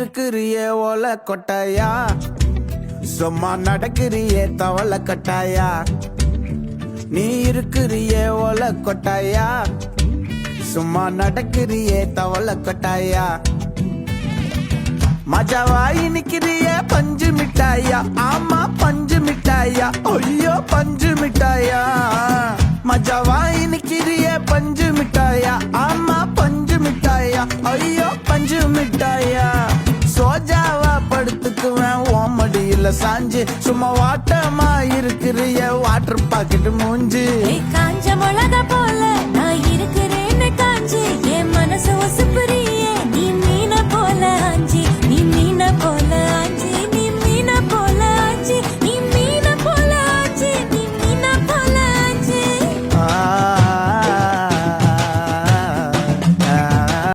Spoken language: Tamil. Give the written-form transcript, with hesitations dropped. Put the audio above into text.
இருக்கிறியே ஓல கொட்டாயா, சும்மா நடக்கிறியே தவள கட்டாயா. நீ இருக்கிறியே ஓல கொட்டாயா, சும்மா நடக்கிறியே தவள கொட்டாயா. மஜாவாய் நிக்கிறிய பஞ்சு மிட்டாயா, ஆமா பஞ்சு மிட்டாயா, ஐயோ பஞ்சு மிட்டாயா. மஜாவாய் நிக்கிறிய பஞ்சு மிட்டாயா, ஆமா பஞ்சு மிட்டாயா, ஐயோ பஞ்சு மிட்டாயா. சோஜாவா படுத்துக்குவேன் ஓமடியில சாஞ்சு, சும்மா வாட்டமா இருக்கிறிய வாட்டர் பாக்கெட் மூஞ்சு. காஞ்ச மிளகா போல நான் இருக்கிறேன்னு காஞ்சு என் மனசு